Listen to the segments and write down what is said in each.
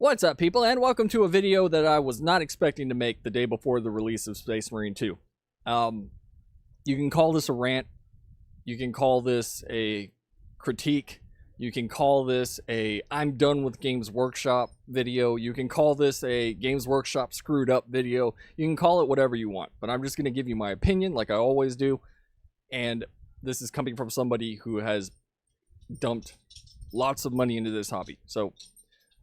What's up, people, and welcome to a video that I was not expecting to make the day before the release of Space Marine 2. You can call this a rant, you can call this a critique, you can call this a I'm done with Games Workshop video, you can call this a Games Workshop screwed up video, you can call it whatever you want, but I'm just going to give you my opinion like I always do, and this is coming from somebody who has dumped lots of money into this hobby, so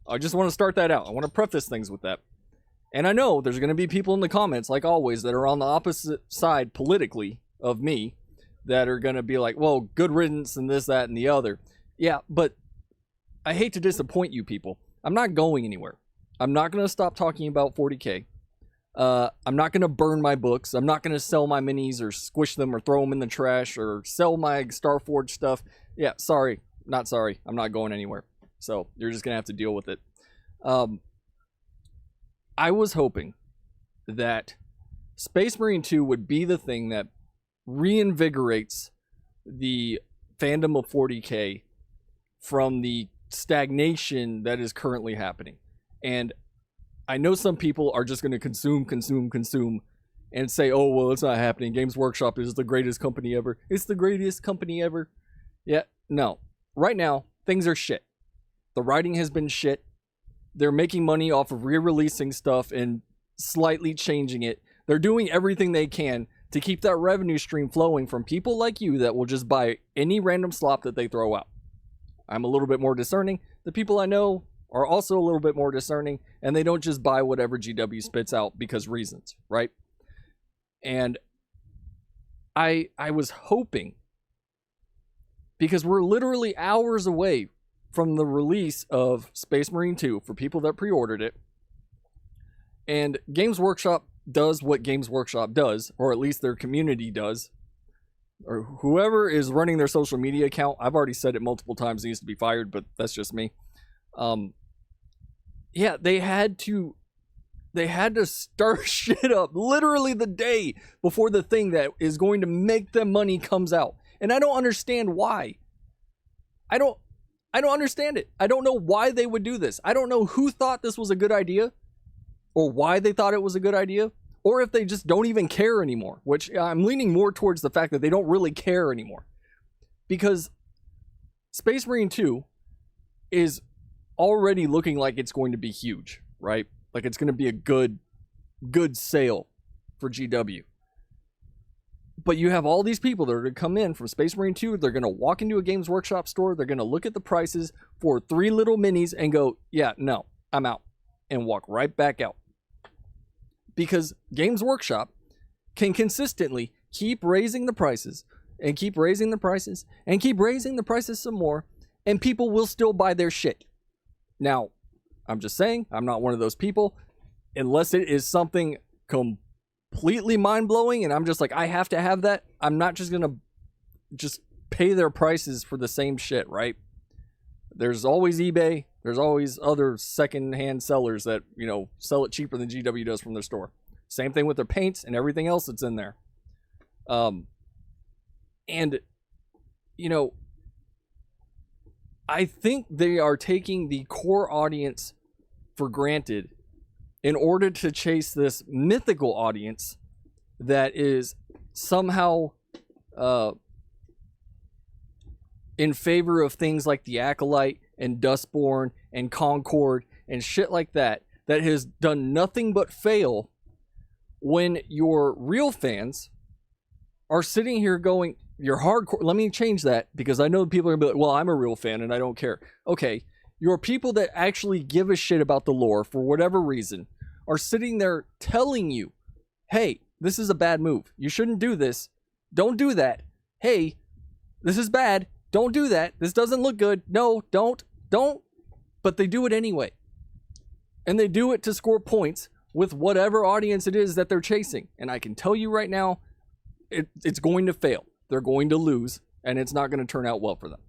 I just want to start that out. I want to preface things with that. And I know there's going to be people in the comments, like always, that are on the opposite side politically of me that are going to be like, well, good riddance and this, that, and the other. Yeah, but I hate to disappoint you people. I'm not going anywhere. I'm not going to stop talking about 40K. I'm not going to burn my books. I'm not going to sell my minis or squish them or throw them in the trash or sell my Starforge stuff. Yeah, sorry. Not sorry. I'm not going anywhere. So you're just going to have to deal with it. I was hoping that Space Marine 2 would be the thing that reinvigorates the fandom of 40K from the stagnation that is currently happening. And I know some people are just going to consume and say, oh, well, it's not happening. Games Workshop is the greatest company ever. It's the greatest company ever. Yeah, no. Right now, things are shit. The writing has been shit. They're making money off of re-releasing stuff and slightly changing it. They're doing everything they can to keep that revenue stream flowing from people like you that will just buy any random slop that they throw out. I'm a little bit more discerning. The people I know are also a little bit more discerning, and they don't just buy whatever GW spits out because reasons, right? And I was hoping, because we're literally hours away from the release of Space Marine 2 for people that pre-ordered it. And Games Workshop does what Games Workshop does, or at least their community does. Or whoever is running their social media account, I've already said it multiple times, needs to be fired, but that's just me. Yeah, they had to start shit up literally the day before the thing that is going to make them money comes out. And I don't understand why. I don't understand it. I don't know why they would do this. I don't know who thought this was a good idea or why they thought it was a good idea, or if they just don't even care anymore, which I'm leaning more towards the fact that they don't really care anymore, because Space Marine 2 is already looking like it's going to be huge, right? Like it's going to be a good sale for GW. But you have all these people that are going to come in from Space Marine 2. They're going to walk into a Games Workshop store. They're going to look at the prices for 3 little minis and go, yeah, no, I'm out. And walk right back out. Because Games Workshop can consistently keep raising the prices and keep raising the prices and keep raising the prices some more. And people will still buy their shit. Now, I'm just saying, I'm not one of those people. Unless it is something completely mind-blowing and I'm just like, I have to have that, I'm not just gonna just pay their prices for the same shit, right? There's always eBay, there's always other second-hand sellers that, you know, sell it cheaper than GW does from their store. Same thing with their paints and everything else that's in there. And you know, I think they are taking the core audience for granted in order to chase this mythical audience that is somehow in favor of things like the Acolyte and Dustborn and Concord and shit like that, that has done nothing but fail, when your real fans are sitting here going, you're hardcore. Let me change that, because I know people are gonna be like, well, I'm a real fan and I don't care. Okay, your people that actually give a shit about the lore for whatever reason are sitting there telling you, hey, this is a bad move. You shouldn't do this. Don't do that. Hey, this is bad. Don't do that. This doesn't look good. No, don't. But they do it anyway. And they do it to score points with whatever audience it is that they're chasing. And I can tell you right now, it's going to fail. They're going to lose, and it's not going to turn out well for them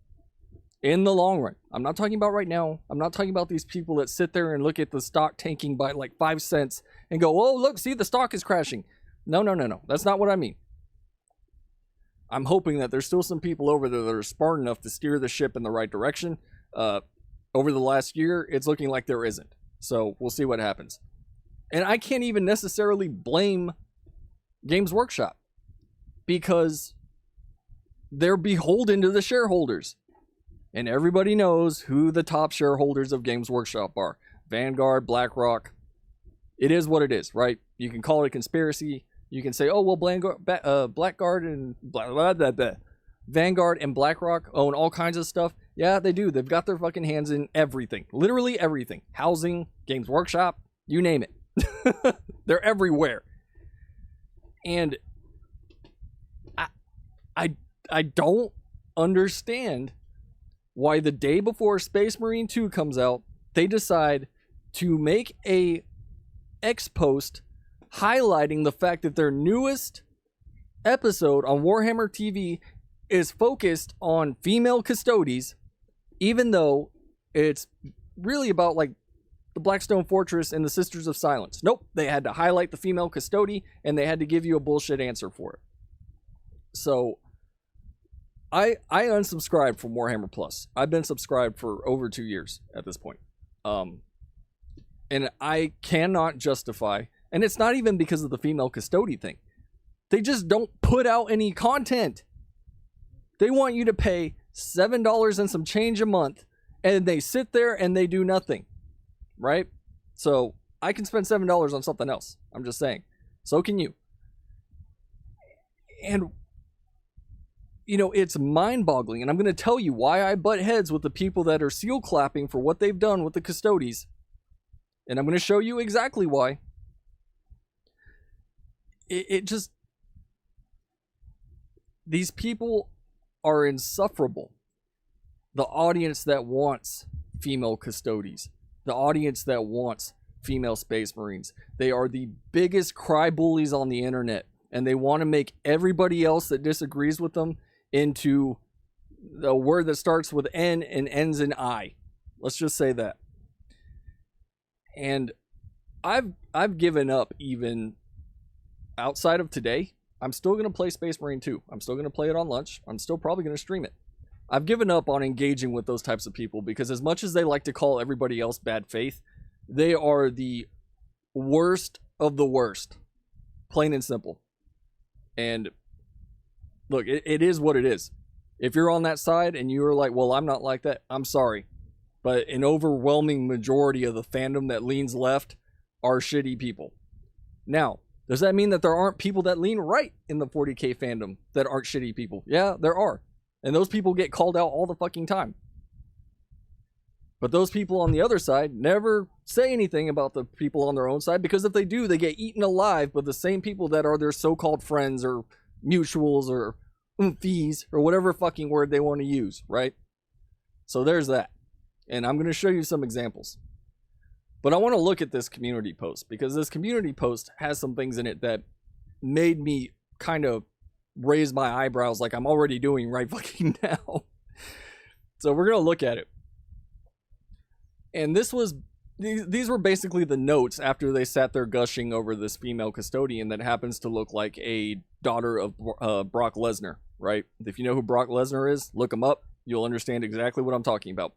in the long run. I'm not talking about right now. I'm not talking about these people that sit there and look at the stock tanking by like 5 cents and go, oh, look, see, the stock is crashing. No. That's not what I mean. I'm hoping that there's still some people over there that are smart enough to steer the ship in the right direction. Over the last year, it's looking like there isn't. So we'll see what happens. And I can't even necessarily blame Games Workshop because they're beholden to the shareholders. And everybody knows who the top shareholders of Games Workshop are. Vanguard, BlackRock. It is what it is, right? You can call it a conspiracy. You can say, oh, well, Blackguard and Vanguard and BlackRock own all kinds of stuff. Yeah, they do. They've got their fucking hands in everything. Literally everything. Housing, Games Workshop, you name it. They're everywhere. And I don't understand why the day before Space Marine 2 comes out, they decide to make a X post highlighting the fact that their newest episode on Warhammer TV is focused on female custodies, even though it's really about like the Blackstone Fortress and the Sisters of Silence. Nope, they had to highlight the female custody and they had to give you a bullshit answer for it. So I unsubscribed from Warhammer Plus. I've been subscribed for over 2 years at this point. And I cannot justify, and it's not even because of the female custody thing. They just don't put out any content. They want you to pay $7 and some change a month, and they sit there and they do nothing, right? So I can spend $7 on something else. I'm just saying. So can you. And, you know, it's mind-boggling, and I'm going to tell you why I butt heads with the people that are seal clapping for what they've done with the custodies. And I'm going to show you exactly why. It just... These people are insufferable. The audience that wants female custodies. The audience that wants female Space Marines. They are the biggest cry bullies on the internet. And they want to make everybody else that disagrees with them into the word that starts with N and ends in I. Let's just say that. And I've given up even outside of today. I'm still going to play Space Marine 2. I'm still going to play it on lunch. I'm still probably going to stream it. I've given up on engaging with those types of people because as much as they like to call everybody else bad faith, they are the worst of the worst. Plain and simple. And look, it is what it is. If you're on that side and you're like, well, I'm not like that, I'm sorry. But an overwhelming majority of the fandom that leans left are shitty people. Now, does that mean that there aren't people that lean right in the 40K fandom that aren't shitty people? Yeah, there are. And those people get called out all the fucking time. But those people on the other side never say anything about the people on their own side, because if they do, they get eaten alive by the same people that are their so-called friends or mutuals or fees or whatever fucking word they want to use, right? So there's that. And I'm going to show you some examples. But I want to look at this community post, because this community post has some things in it that made me kind of raise my eyebrows like I'm already doing right fucking now. So we're going to look at it. And these were basically the notes after they sat there gushing over this female custodian that happens to look like a daughter of Brock Lesnar, right? If you know who Brock Lesnar is, look him up. You'll understand exactly what I'm talking about.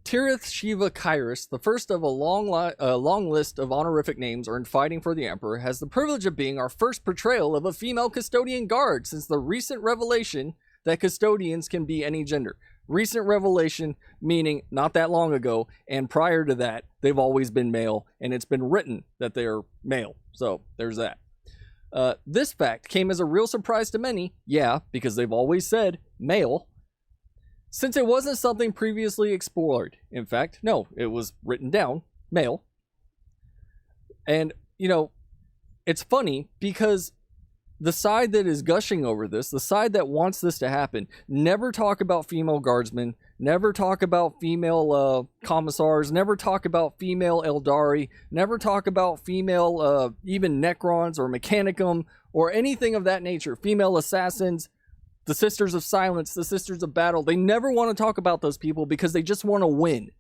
Tirith Shiva Kairos, the first of a long list of honorific names earned fighting for the Emperor, has the privilege of being our first portrayal of a female custodian guard since the recent revelation that custodians can be any gender. Recent revelation meaning not that long ago, and prior to that, they've always been male, and it's been written that they're male. So there's that. This fact came as a real surprise to many, yeah, because they've always said male, since it wasn't something previously explored. In fact, no, it was written down, male. And, you know, it's funny because the side that is gushing over this, the side that wants this to happen, never talk about female guardsmen, never talk about female commissars, never talk about female Eldari, never talk about female even Necrons or Mechanicum or anything of that nature, female assassins, the Sisters of Silence, the Sisters of Battle. They never want to talk about those people because they just want to win.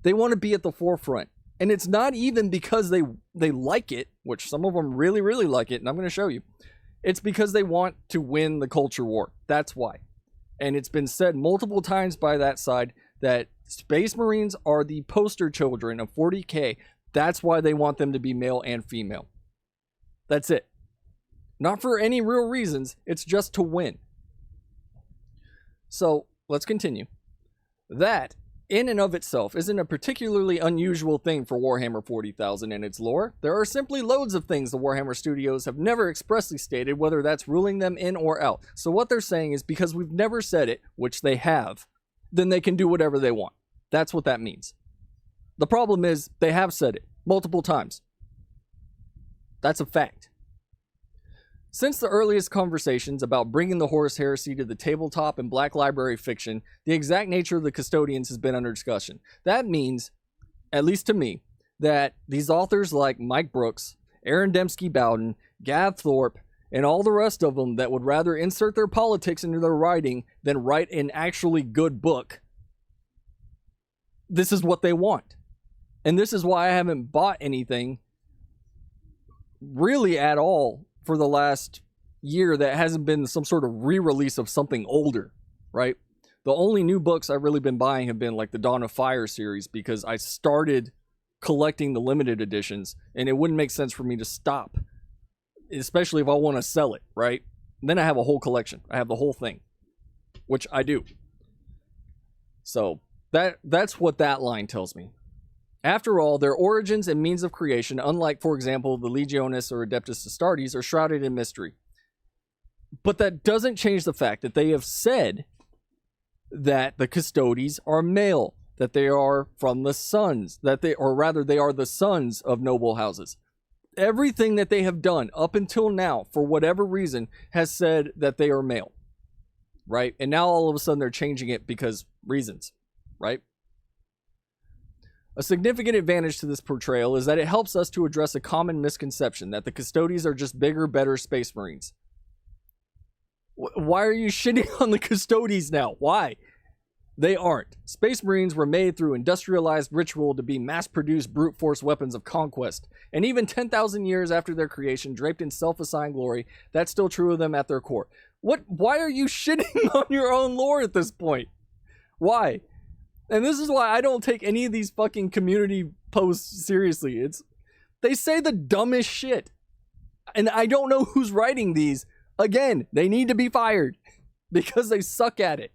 They want to be at the forefront. And it's not even because they like it, which some of them really, really like it, and I'm going to show you. It's because they want to win the culture war. That's why. And it's been said multiple times by that side that Space Marines are the poster children of 40K. That's why they want them to be male and female. That's it. Not for any real reasons. It's just to win. So let's continue. That, in and of itself, isn't a particularly unusual thing for Warhammer 40,000 and its lore. There are simply loads of things the Warhammer studios have never expressly stated, whether that's ruling them in or out. So what they're saying is because we've never said it, which they have, then they can do whatever they want. That's what that means. The problem is they have said it multiple times. That's a fact. Since the earliest conversations about bringing the Horus Heresy to the tabletop in Black Library fiction, the exact nature of the custodians has been under discussion. That means, at least to me, that these authors like Mike Brooks, Aaron Dembski-Bowden, Gav Thorpe, and all the rest of them that would rather insert their politics into their writing than write an actually good book, this is what they want. And this is why I haven't bought anything really at all for the last year that hasn't been some sort of re-release of something older, right? The only new books I've really been buying have been like the Dawn of Fire series, because I started collecting the limited editions and it wouldn't make sense for me to stop, especially if I want to sell it, right? And then I have a whole collection. I have the whole thing, which I do. So that's what that line tells me. After all, their origins and means of creation, unlike, for example, the Legionis or Adeptus Astartes, are shrouded in mystery. But that doesn't change the fact that they have said that the Custodes are male, that they are from the sons, they are the sons of noble houses. Everything that they have done up until now, for whatever reason, has said that they are male, right? And now all of a sudden they're changing it because reasons, right? A significant advantage to this portrayal is that it helps us to address a common misconception that the Custodes are just bigger, better Space Marines. Why are you shitting on the Custodes now? Why? They aren't. Space Marines were made through industrialized ritual to be mass-produced brute force weapons of conquest. And even 10,000 years after their creation, draped in self-assigned glory, that's still true of them at their core. Why are you shitting on your own lore at this point? Why? And this is why I don't take any of these fucking community posts seriously. They say the dumbest shit. And I don't know who's writing these. Again, they need to be fired because they suck at it.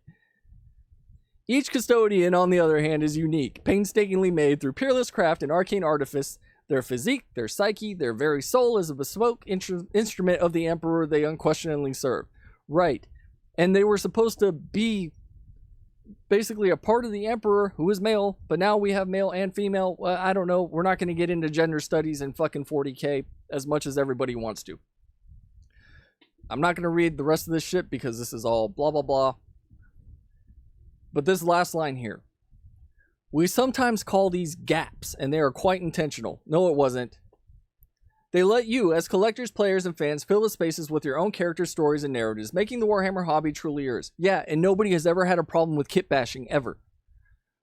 Each custodian, on the other hand, is unique, painstakingly made through peerless craft and arcane artifice. Their physique, their psyche, their very soul is a bespoke instrument of the Emperor they unquestioningly serve. Right. And they were supposed to be basically a part of the Emperor who is male, but now we have male and female. Well, I don't know. We're not going to get into gender studies in fucking 40K as much as everybody wants to. I'm not going to read the rest of this shit because this is all blah, blah, blah. But this last line here. We sometimes call these gaps, and they are quite intentional. No, it wasn't. They let you, as collectors, players, and fans, fill the spaces with your own characters, stories, and narratives, making the Warhammer hobby truly yours. Yeah, and nobody has ever had a problem with kit bashing, ever.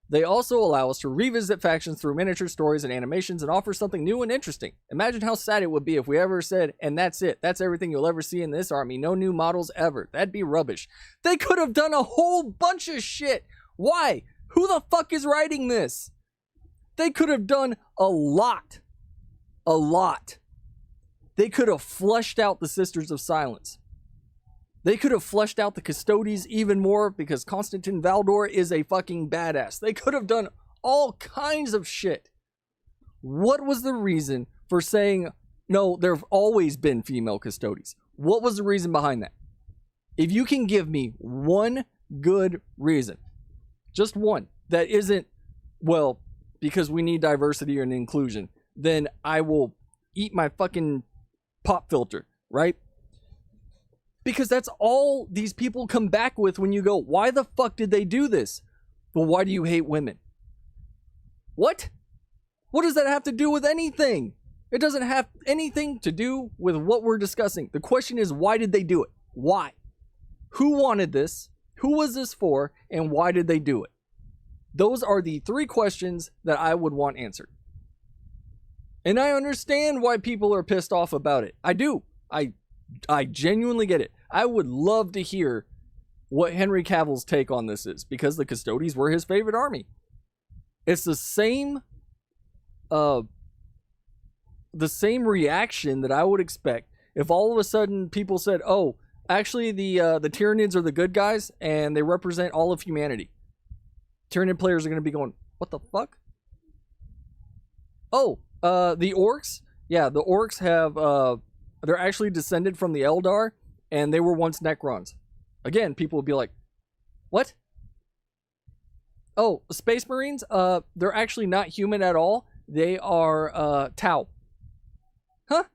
They also allow us to revisit factions through miniature stories and animations and offer something new and interesting. Imagine how sad it would be if we ever said, and that's it. That's everything you'll ever see in this army. No new models ever. That'd be rubbish. They could have done a whole bunch of shit. Why? Who the fuck is writing this? They could have done a lot. A lot. They could have fleshed out the Sisters of Silence. They could have fleshed out the Custodes even more because Constantin Valdor is a fucking badass. They could have done all kinds of shit. What was the reason for saying, no, there have always been female Custodes? What was the reason behind that? If you can give me one good reason, just one, that isn't, well, because we need diversity and inclusion, then I will eat my fucking pop filter, right? Because that's all these people come back with when you go, why the fuck did they do this? Well, why do you hate women? What? What does that have to do with anything? It doesn't have anything to do with what we're discussing. The question is, why did they do it? Why? Who wanted this? Who was this for? And why did they do it? Those are the three questions that I would want answered. And I understand why people are pissed off about it. I do. I genuinely get it. I would love to hear what Henry Cavill's take on this is, because the Custodians were his favorite army. It's the same reaction that I would expect if all of a sudden people said, "Oh, actually the Tyranids are the good guys and they represent all of humanity." Tyranid players are going to be going, "What the fuck?" Oh, the orcs? Yeah, the orcs have they're actually descended from the Eldar, and they were once Necrons. Again, people would be like, "What?" Oh, Space Marines? They're actually not human at all. They are Tau. Huh?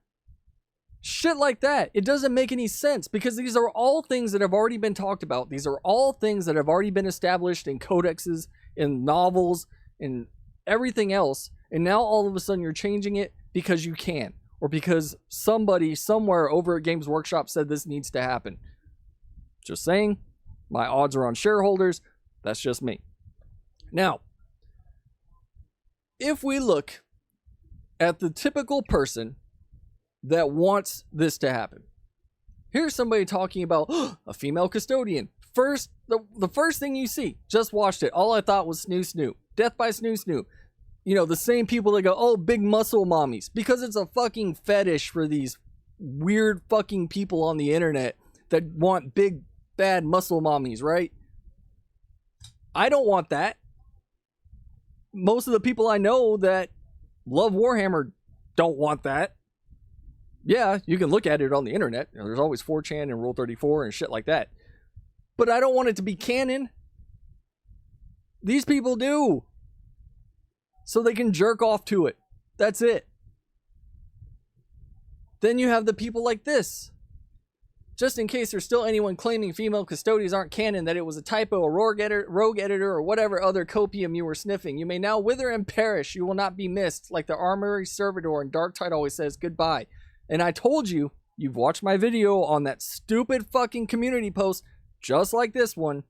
Shit like that. It doesn't make any sense, because these are all things that have already been talked about. These are all things that have already been established in codexes, in novels, in everything else. And now all of a sudden you're changing it because you can, or because somebody somewhere over at Games Workshop said this needs to happen. Just saying, my odds are on shareholders. That's just me. Now, if we look at the typical person that wants this to happen, here's somebody talking about a female custodian. The first thing you see, just watched it. All I thought was snoo snoo. Death by snoo snoo. You know, the same people that go, "Oh, big muscle mommies," because it's a fucking fetish for these weird fucking people on the internet that want big, bad muscle mommies, right? I don't want that. Most of the people I know that love Warhammer don't want that. Yeah, you can look at it on the internet. You know, there's always 4chan and Rule 34 and shit like that. But I don't want it to be canon. These people do. So they can jerk off to it. That's it. Then you have the people like this. Just in case there's still anyone claiming female custodians aren't canon, that it was a typo, a rogue editor, or whatever other copium you were sniffing, you may now wither and perish. You will not be missed. Like the Armory Servitor and Darktide always says, goodbye. And I told you, you've watched my video on that stupid fucking community post, just like this one,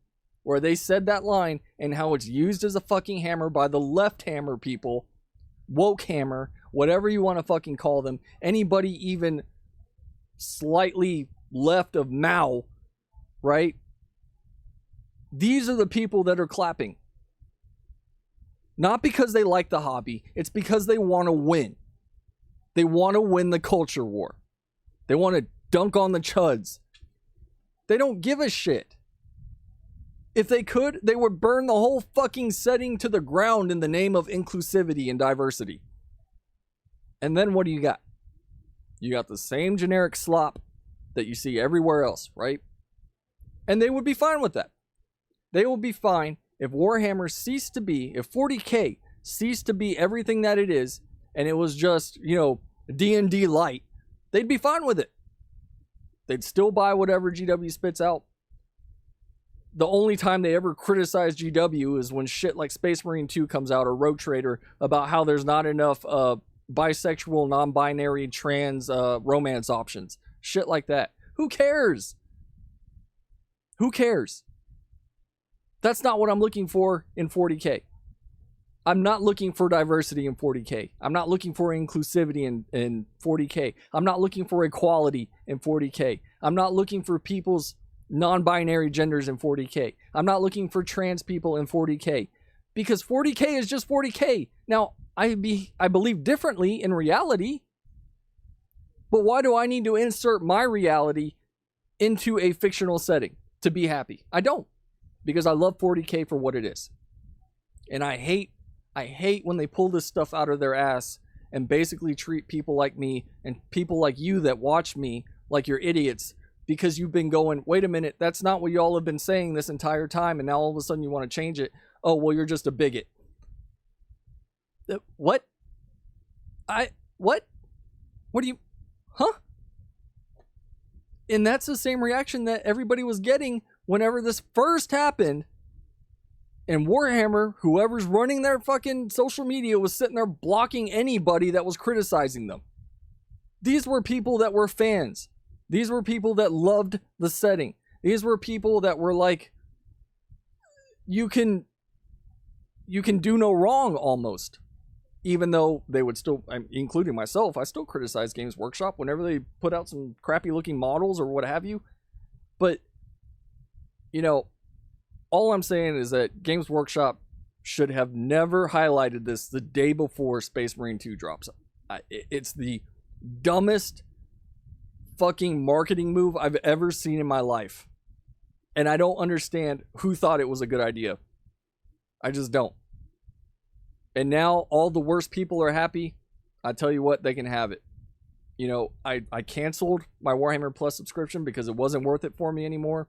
where they said that line and how it's used as a fucking hammer by the left hammer people, woke hammer, whatever you want to fucking call them, anybody even slightly left of Mao, right? These are the people that are clapping. Not because they like the hobby, it's because they want to win. They want to win the culture war. They want to dunk on the chuds. They don't give a shit. If they could, they would burn the whole fucking setting to the ground in the name of inclusivity and diversity. And then what do you got? You got the same generic slop that you see everywhere else, right? And they would be fine with that. They would be fine if Warhammer ceased to be, if 40K ceased to be everything that it is, and it was just, you know, D&D light. They'd be fine with it. They'd still buy whatever GW spits out. The only time they ever criticize GW is when shit like Space Marine 2 comes out, or Rogue Trader, about how there's not enough bisexual, non-binary, trans romance options. Shit like that. Who cares? Who cares? That's not what I'm looking for in 40K. I'm not looking for diversity in 40K. I'm not looking for inclusivity in 40K. I'm not looking for equality in 40K. I'm not looking for people's non-binary genders in 40K. I'm not looking for trans people in 40K. Because 40K is just 40K. Now, I believe differently in reality. But why do I need to insert my reality into a fictional setting to be happy? I don't. Because I love 40K for what it is. And I hate when they pull this stuff out of their ass and basically treat people like me and people like you that watch me like you're idiots, because you've been going, wait a minute, that's not what y'all have been saying this entire time, and now all of a sudden you want to change it. Oh, well, you're just a bigot. What? What? What do you... Huh? And that's the same reaction that everybody was getting whenever this first happened. And Warhammer, whoever's running their fucking social media, was sitting there blocking anybody that was criticizing them. These were people that were fans. These were people that loved the setting. These were people that were like, you can do no wrong almost. Even though they would still, including myself, I still criticize Games Workshop whenever they put out some crappy looking models or what have you. But you know, all I'm saying is that Games Workshop should have never highlighted this the day before Space Marine 2 drops. It's the dumbest fucking marketing move I've ever seen in my life. And I don't understand who thought it was a good idea. I just don't. And now all the worst people are happy. I tell you what, they can have it. You know, I canceled my Warhammer Plus subscription because it wasn't worth it for me anymore.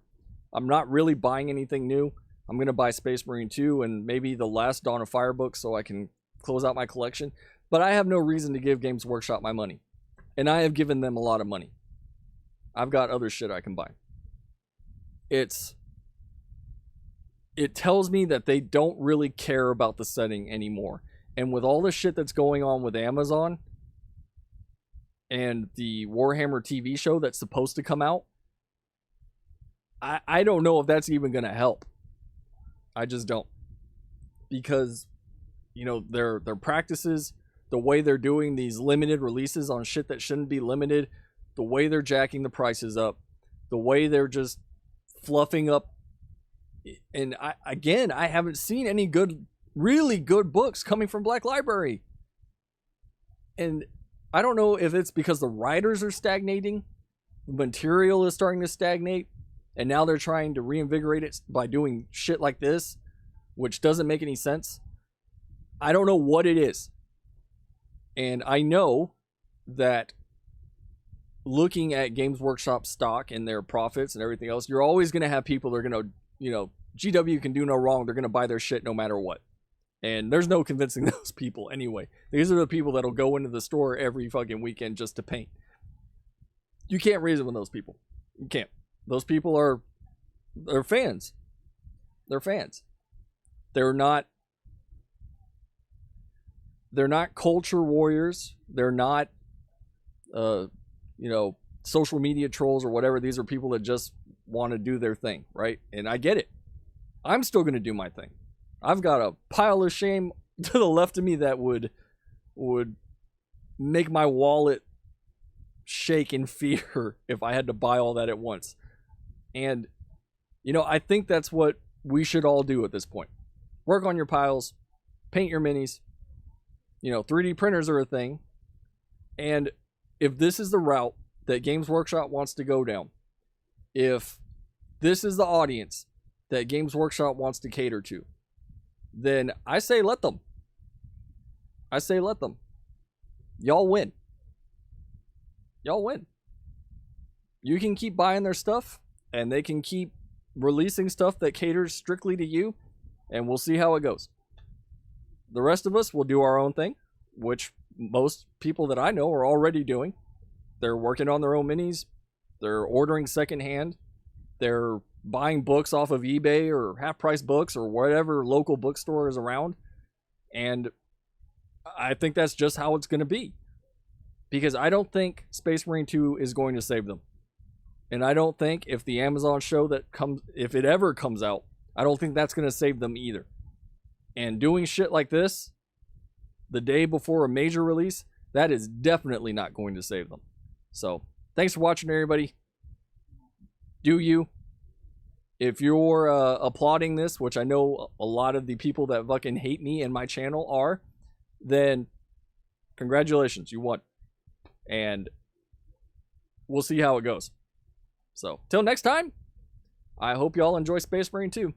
I'm not really buying anything new. I'm going to buy Space Marine 2 and maybe the last Dawn of Fire book so I can close out my collection. But I have no reason to give Games Workshop my money. And I have given them a lot of money. I've got other shit I can buy. It tells me that they don't really care about the setting anymore. And with all the shit that's going on with Amazon and the Warhammer TV show that's supposed to come out, I don't know if that's even going to help. I just don't. Because, you know, their practices, the way they're doing these limited releases on shit that shouldn't be limited, the way they're jacking the prices up, the way they're just fluffing up. And I haven't seen any really good books coming from Black Library. And I don't know if it's because the writers are stagnating, the material is starting to stagnate, and now they're trying to reinvigorate it by doing shit like this, which doesn't make any sense. I don't know what it is. And I know that looking at Games Workshop stock and their profits and everything else, you're always going to have people that are going to, you know, GW can do no wrong. They're going to buy their shit no matter what. And there's no convincing those people anyway. These are the people that'll go into the store every fucking weekend just to paint. You can't reason with those people. You can't. Those people they're fans. They're fans. They're not culture warriors. They're not, you know, social media trolls or whatever. These are people that just want to do their thing, right? And I get it. I'm still going to do my thing. I've got a pile of shame to the left of me that would make my wallet shake in fear if I had to buy all that at once. And, you know, I think that's what we should all do at this point. Work on your piles, paint your minis. You know, 3D printers are a thing. And if this is the route that Games Workshop wants to go down, if this is the audience that Games Workshop wants to cater to, then I say let them. I say let them. Y'all win. Y'all win. You can keep buying their stuff, and they can keep releasing stuff that caters strictly to you, and we'll see how it goes. The rest of us will do our own thing, which most people that I know are already doing. They're working on their own minis. They're ordering secondhand. They're buying books off of eBay or half-price books or whatever local bookstore is around. And I think that's just how it's going to be. Because I don't think Space Marine 2 is going to save them. And I don't think if the Amazon show if it ever comes out, I don't think that's going to save them either. And doing shit like this the day before a major release, that is definitely not going to save them. So, thanks for watching, everybody. Do you? If you're applauding this, which I know a lot of the people that fucking hate me and my channel are, then congratulations, you won. And we'll see how it goes. So, till next time, I hope y'all enjoy Space Marine 2.